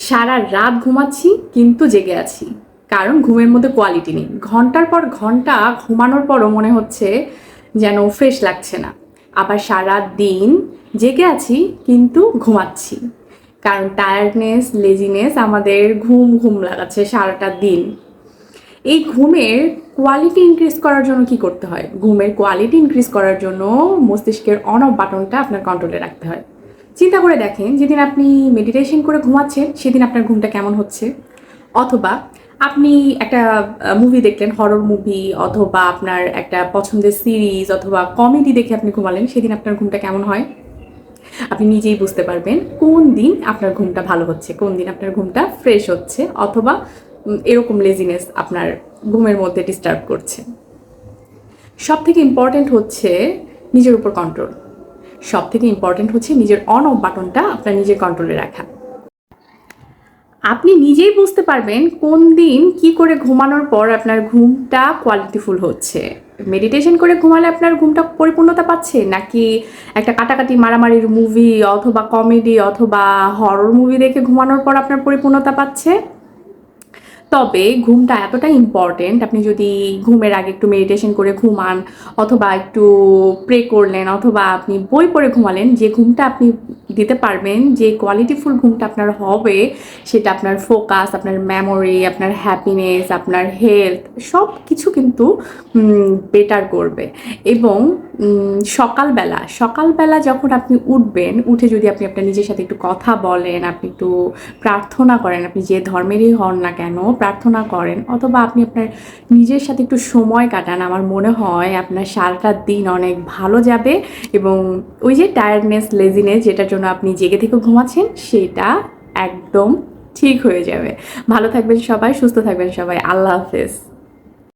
সারা রাত ঘুমাচ্ছি কিন্তু জেগে আছি, কারণ ঘুমের মধ্যে কোয়ালিটি নেই। ঘন্টার পর ঘন্টা ঘুমানোর পরও মনে হচ্ছে যেন ফ্রেশ লাগছে না। আবার সারা দিন জেগে আছি কিন্তু ঘুমাচ্ছি, কারণ টায়ার্ডনেস, লেজিনেস আমাদের ঘুম ঘুম লাগাচ্ছে সারাটা দিন। এই ঘুমের কোয়ালিটি ইনক্রিজ করার জন্য কি করতে হয়? ঘুমের কোয়ালিটি ইনক্রিজ করার জন্য মস্তিষ্কের অন অফ বাটনটা আপনার কন্ট্রোলে রাখতে হয়। চিন্তা করে দেখেন, যেদিন আপনি মেডিটেশন করে ঘুমাচ্ছেন সেদিন আপনার ঘুমটা কেমন হচ্ছে। অথবা আপনি একটা মুভি দেখলেন, হরর মুভি, অথবা আপনার একটা পছন্দের সিরিজ অথবা কমেডি দেখে আপনি ঘুমালেন, সেদিন আপনার ঘুমটা কেমন হয় আপনি নিজেই বুঝতে পারবেন কোন দিন আপনার ঘুমটা ভালো হচ্ছে, কোন দিন আপনার ঘুমটা ফ্রেশ হচ্ছে, অথবা এরকম লেজিনেস আপনার ঘুমের মধ্যে ডিস্টার্ব করছে। সব থেকে ইম্পর্টেন্ট হচ্ছে নিজের উপর কন্ট্রোল। সব থেকে ইম্পর্টেন্ট হচ্ছে নিজের অন অফ বাটনটা আপনার নিজের কন্ট্রোলে রাখা। আপনি নিজেই বুঝতে পারবেন কোন দিন কি করে ঘুমানোর পর আপনার ঘুমটা কোয়ালিটিফুল হচ্ছে। মেডিটেশন করে ঘুমালে আপনার ঘুমটা পরিপূর্ণতা পাচ্ছে, নাকি একটা কাটাকাটি মারামারির মুভি অথবা কমেডি অথবা হরর মুভি দেখে ঘুমানোর পর আপনার পরিপূর্ণতা পাচ্ছে। তবে ঘুমটা এতটা ইম্পর্টেন্ট, আপনি যদি ঘুমের আগে একটু মেডিটেশন করে ঘুমান, অথবা একটু প্রে করলেন, অথবা আপনি বই পড়ে ঘুমালেন, যে ঘুমটা আপনি দিতে পারবেন, যে কোয়ালিটিফুল ঘুমটা আপনার হবে, সেটা আপনার ফোকাস, আপনার মেমোরি, আপনার হ্যাপিনেস, আপনার হেলথ সব কিছু কিন্তু বেটার করবে। এবং সকালবেলা সকালবেলা যখন আপনি উঠবেন, উঠে যদি আপনি আপনার নিজের সাথে একটু কথা বলেন, আপনি একটু প্রার্থনা করেন, আপনি যে ধর্মেরই হন না কেন প্রার্থনা করেন, অথবা আপনি আপনার নিজের সাথে একটু সময় কাটান, আমার মনে হয় আপনার সারাটা দিন অনেক ভালো যাবে। এবং ওই যে টায়ার্ডনেস, লেজিনেস যেটার জন্য আপনি জেগে থেকে ঘুমাচ্ছেন, সেটা একদম ঠিক হয়ে যাবে। ভালো থাকবেন সবাই, সুস্থ থাকবেন সবাই। আল্লাহ হাফেজ।